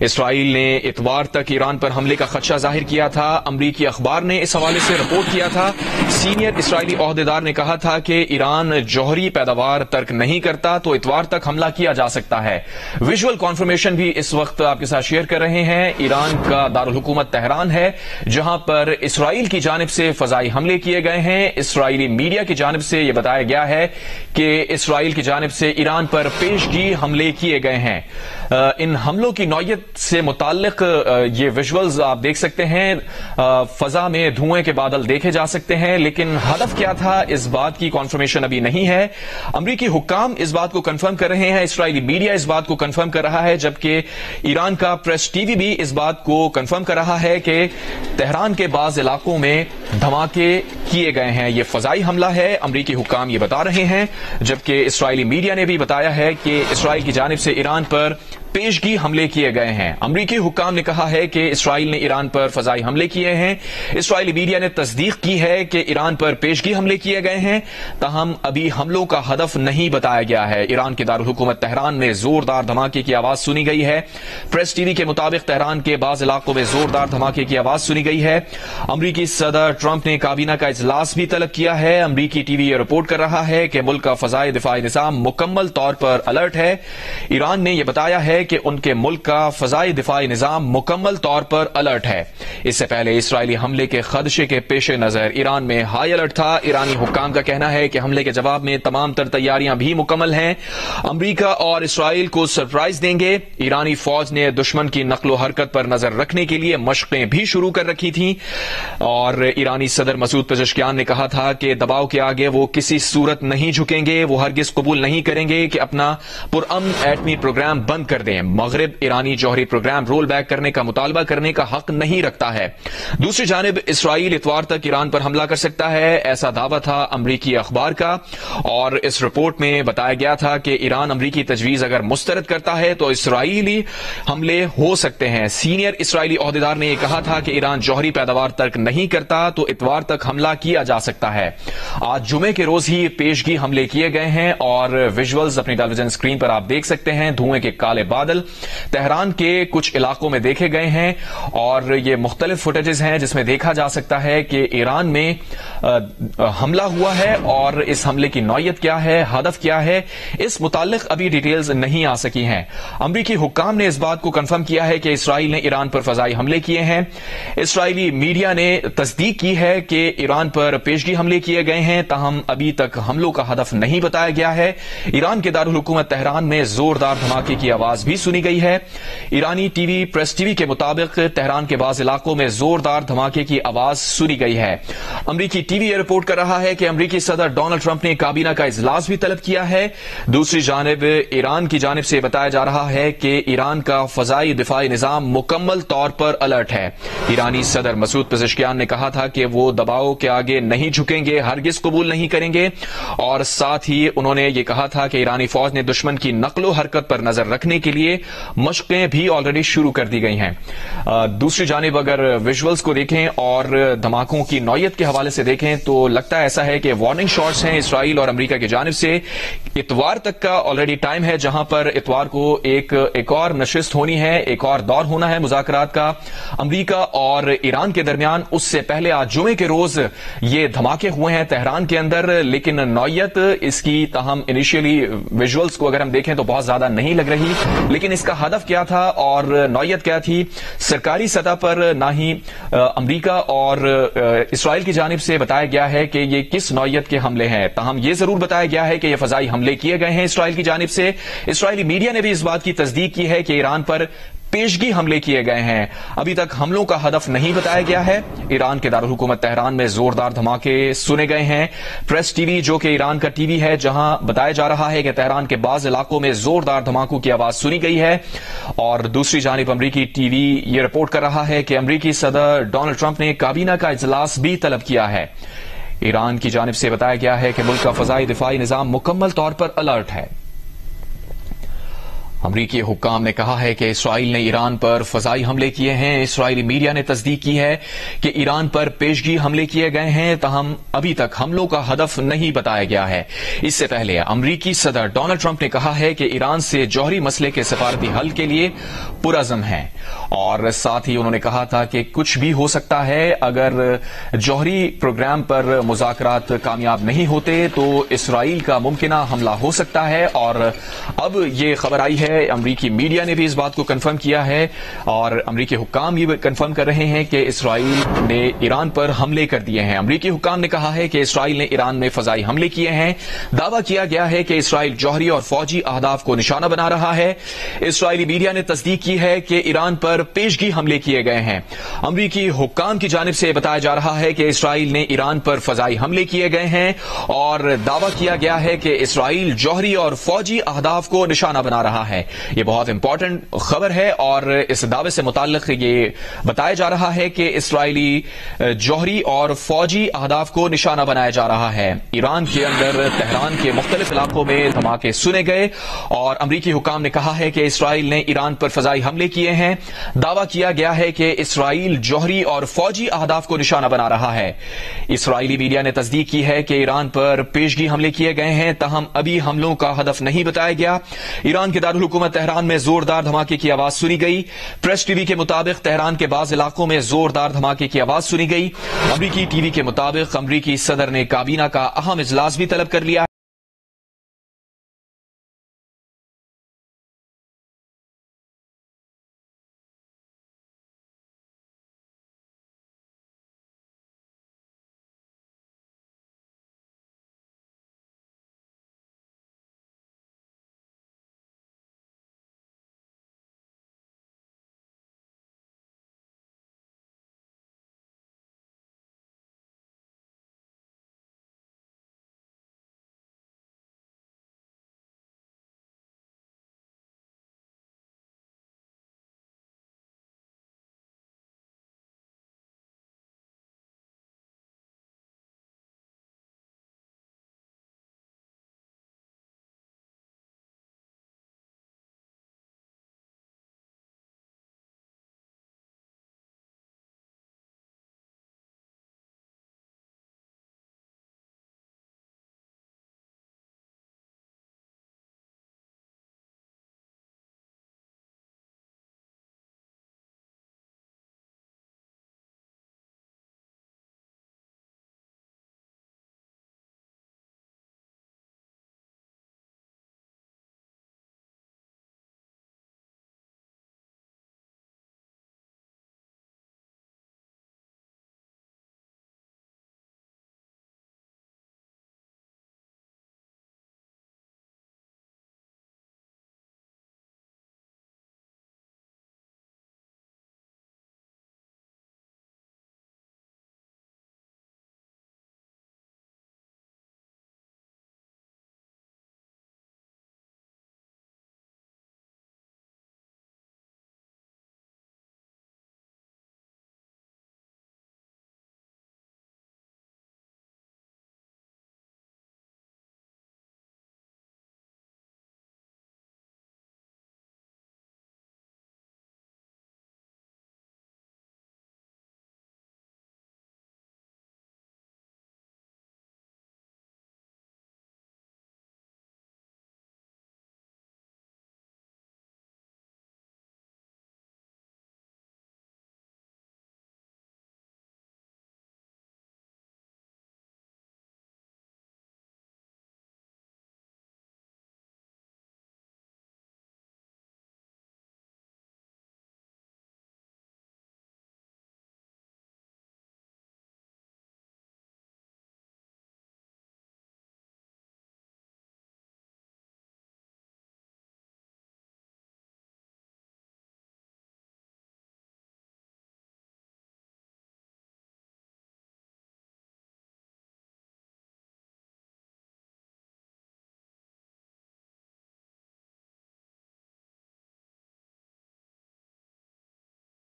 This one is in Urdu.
اسرائیل نے اتوار تک ایران پر حملے کا خدشہ ظاہر کیا تھا۔ امریکی اخبار نے اس حوالے سے رپورٹ کیا تھا۔ سینئر اسرائیلی عہدیدار نے کہا تھا کہ ایران جوہری پیداوار ترک نہیں کرتا تو اتوار تک حملہ کیا جا سکتا ہے۔ ویژول کانفرمیشن بھی اس وقت آپ کے ساتھ شیئر کر رہے ہیں۔ ایران کا دارالحکومت تہران ہے جہاں پر اسرائیل کی جانب سے فضائی حملے کیے گئے ہیں۔ اسرائیلی میڈیا کی جانب سے یہ بتایا گیا ہے کہ اسرائیل کی جانب سے ایران پر پیشگی حملے کیے گئے ہیں۔ ان حملوں کی نوعیت سے متعلق یہ ویژولز آپ دیکھ سکتے ہیں، فضا میں دھوئیں کے بادل دیکھے جا سکتے ہیں، لیکن ہدف کیا تھا اس بات کی کنفرمیشن ابھی نہیں ہے۔ امریکی حکام اس بات کو کنفرم کر رہے ہیں، اسرائیلی میڈیا اس بات کو کنفرم کر رہا ہے، جبکہ ایران کا پریس ٹی وی بھی اس بات کو کنفرم کر رہا ہے کہ تہران کے بعض علاقوں میں دھماکے کیے گئے ہیں۔ یہ فضائی حملہ ہے، امریکی حکام یہ بتا رہے ہیں، جبکہ اسرائیلی میڈیا نے بھی بتایا ہے کہ اسرائیل کی جانب سے ایران پر پیشگی حملے کیے گئے ہیں۔ امریکی حکام نے کہا ہے کہ اسرائیل نے ایران پر فضائی حملے کیے ہیں۔ اسرائیلی میڈیا نے تصدیق کی ہے کہ ایران پر پیشگی حملے کیے گئے ہیں، تاہم ابھی حملوں کا ہدف نہیں بتایا گیا ہے۔ ایران کے دارالحکومت تہران میں زوردار دھماکے کی آواز سنی گئی ہے۔ پریس ٹی وی کے مطابق تہران کے بعض علاقوں میں زوردار دھماکے کی آواز سنی گئی ہے۔ امریکی صدر ٹرمپ نے کابینہ کا اجلاس بھی طلب کیا ہے۔ امریکی ٹی وی یہ رپورٹ کر رہا ہے کہ ملک کا فضائی دفاعی نظام مکمل طور پر الرٹ ہے۔ ایران نے یہ بتایا ہے کہ ان کے ملک کا فضائی دفاعی نظام مکمل طور پر الرٹ ہے۔ اس سے پہلے اسرائیلی حملے کے خدشے کے پیش نظر ایران میں ہائی الرٹ تھا۔ ایرانی حکام کا کہنا ہے کہ حملے کے جواب میں تمام تر تیاریاں بھی مکمل ہیں۔ امریکہ اور اسرائیل کو سرپرائز دیں گے۔ ایرانی فوج نے دشمن کی نقل و حرکت پر نظر رکھنے کے لیے مشقیں بھی شروع کر رکھی تھیں، اور ایرانی صدر مسعود پزشکیان نے کہا تھا کہ دباؤ کے آگے وہ کسی صورت نہیں جھکیں گے۔ وہ ہرگز قبول نہیں کریں گے کہ اپنا پرامن ایٹمی پروگرام بند کر دیں۔ مغرب ایرانی جوہری پروگرام رول بیک کرنے کا مطالبہ کرنے کا حق نہیں رکھتا ہے۔ دوسری جانب اسرائیل اتوار تک ایران پر حملہ کر سکتا ہے، ایسا دعویٰ تھا امریکی اخبار کا، اور اس رپورٹ میں بتایا گیا تھا کہ ایران امریکی تجویز اگر مسترد کرتا ہے تو اسرائیلی حملے ہو سکتے ہیں۔ سینئر اسرائیلی عہدیدار نے یہ کہا تھا کہ ایران جوہری پیداوار ترک نہیں کرتا تو اتوار تک حملہ کیا جا سکتا ہے۔ آج جمعے کے روز ہی پیشگی حملے کیے گئے ہیں، اور ویژولز اپنی ٹیلی ویژن اسکرین پر آپ دیکھ سکتے ہیں۔ دھوئیں کے کالے بادل تہران کے کچھ علاقوں میں دیکھے گئے ہیں، اور یہ مختلف فوٹیجز ہیں جس میں دیکھا جا سکتا ہے کہ ایران میں حملہ ہوا ہے، اور اس حملے کی نوعیت کیا ہے، ہدف کیا ہے، اس متعلق ابھی ڈیٹیلز نہیں آ سکی ہیں۔ امریکی حکام نے اس بات کو کنفرم کیا ہے کہ اسرائیل نے ایران پر فضائی حملے کیے ہیں۔ اسرائیلی میڈیا نے تصدیق کی ہے کہ ایران پر پیشگی حملے کیے گئے ہیں، تاہم ابھی تک حملوں کا ہدف نہیں بتایا گیا ہے۔ ایران کے دارالحکومت تہران میں زوردار دھماکے کی آواز بھی سنی گئی ہے۔ ایرانی T V press T V کے مطابق تہران کے بعض علاقوں میں زوردار دھماکے کی آواز سنی گئی ہے۔ امریکی ٹی وی یہ رپورٹ کر رہا ہے کہ امریکی صدر ڈونلڈ ٹرمپ نے کابینہ کا اجلاس بھی طلب کیا ہے۔ دوسری جانب ایران کی جانب سے بتایا جا رہا ہے کہ ایران کا فضائی دفاعی نظام مکمل طور پر الرٹ ہے۔ ایرانی صدر مسعود پزشکیان نے کہا تھا کہ وہ دباؤ کے آگے نہیں جھکیں گے، ہرگز قبول نہیں کریں گے، اور ساتھ ہی انہوں نے یہ کہا تھا کہ ایرانی فوج نے دشمن کی نقل و حرکت پر نظر رکھنے کے لیے مشقیں بھی آلریڈی شروع کر دی گئی ہیں۔ دوسری جانب اگر ویژولز کو دیکھیں اور دھماکوں کی نوعیت کے حوالے سے دیکھیں تو لگتا ہے ایسا ہے کہ وارننگ شاٹس ہیں اسرائیل اور امریکہ کی جانب سے۔ اتوار تک کا آلریڈی ٹائم ہے جہاں پر اتوار کو ایک اور نشست ہونی ہے، ایک اور دور ہونا ہے مذاکرات کا امریکہ اور ایران کے درمیان۔ اس سے پہلے آج جمعے کے روز یہ دھماکے ہوئے ہیں تہران کے اندر، لیکن نوعیت اس کی تاہم انیشیلی ویژولز کو اگر ہم دیکھیں تو بہت زیادہ نہیں لگ رہی، لیکن اس کا ہدف کیا تھا اور نوعیت کیا تھی سرکاری سطح پر نہ ہی امریکہ اور اسرائیل کی جانب سے بتایا گیا ہے کہ یہ کس نوعیت کے حملے ہیں۔ تاہم یہ ضرور بتایا گیا ہے کہ یہ فضائی حملے کیے گئے ہیں اسرائیل کی جانب سے۔ اسرائیلی میڈیا نے بھی اس بات کی تصدیق کی ہے کہ ایران پر پیشگی حملے کیے گئے ہیں۔ ابھی تک حملوں کا ہدف نہیں بتایا گیا ہے۔ ایران کے دارالحکومت تہران میں زوردار دھماکے سنے گئے ہیں۔ پریس ٹی وی جو کہ ایران کا ٹی وی ہے، جہاں بتایا جا رہا ہے کہ تہران کے بعض علاقوں میں زوردار دھماکوں کی آواز سنی گئی ہے، اور دوسری جانب امریکی ٹی وی یہ رپورٹ کر رہا ہے کہ امریکی صدر ڈونلڈ ٹرمپ نے کابینہ کا اجلاس بھی طلب کیا ہے۔ ایران کی جانب سے بتایا گیا ہے کہ ملک کا فضائی دفاعی نظام مکمل طور پر الرٹ ہے۔ امریکی حکام نے کہا ہے کہ اسرائیل نے ایران پر فضائی حملے کیے ہیں۔ اسرائیلی میڈیا نے تصدیق کی ہے کہ ایران پر پیشگی حملے کیے گئے ہیں، تاہم ابھی تک حملوں کا ہدف نہیں بتایا گیا ہے۔ اس سے پہلے امریکی صدر ڈونلڈ ٹرمپ نے کہا ہے کہ ایران سے جوہری مسئلے کے سفارتی حل کے لیے پرعزم ہیں، اور ساتھ ہی انہوں نے کہا تھا کہ کچھ بھی ہو سکتا ہے۔ اگر جوہری پروگرام پر مذاکرات کامیاب نہیں ہوتے تو اسرائیل کا ممکنہ حملہ ہو سکتا ہے، اور اب یہ خبر آئی ہے، امریکی میڈیا نے بھی اس بات کو کنفرم کیا ہے اور امریکی حکام بھی کنفرم کر رہے ہیں کہ اسرائیل نے ایران پر حملے کر دیے ہیں۔ امریکی حکام نے کہا ہے کہ اسرائیل نے ایران میں فضائی حملے کیے ہیں۔ دعویٰ کیا گیا ہے کہ اسرائیل جوہری اور فوجی اہداف کو نشانہ بنا رہا ہے۔ اسرائیلی میڈیا نے تصدیق کی ہے کہ ایران پر پیشگی حملے کیے گئے ہیں۔ امریکی حکام کی جانب سے بتایا جا رہا ہے کہ اسرائیل نے ایران پر فضائی حملے کیے گئے ہیں، اور دعویٰ کیا گیا ہے کہ اسرائیل جوہری اور فوجی اہداف کو نشانہ بنا رہا ہے۔ یہ بہت امپورٹنٹ خبر ہے، اور اس دعوے سے متعلق یہ بتایا جا رہا ہے کہ اسرائیلی جوہری اور فوجی اہداف کو نشانہ بنایا جا رہا ہے۔ ایران کے اندر تہران کے مختلف علاقوں میں دھماکے سنے گئے، اور امریکی حکام نے کہا ہے کہ اسرائیل نے ایران پر فضائی حملے کیے ہیں۔ دعویٰ کیا گیا ہے کہ اسرائیل جوہری اور فوجی اہداف کو نشانہ بنا رہا ہے۔ اسرائیلی میڈیا نے تصدیق کی ہے کہ ایران پر پیشگی حملے کیے گئے ہیں، تاہم ابھی حملوں کا ہدف نہیں بتایا گیا۔ ایران کے دارالحکومت تہران میں زوردار دھماکے کی آواز سنی گئی۔ پریس ٹی وی کے مطابق تہران کے بعض علاقوں میں زوردار دھماکے کی آواز سنی گئی۔ امریکی ٹی وی کے مطابق امریکی صدر نے کابینہ کا اہم اجلاس بھی طلب کر لیا۔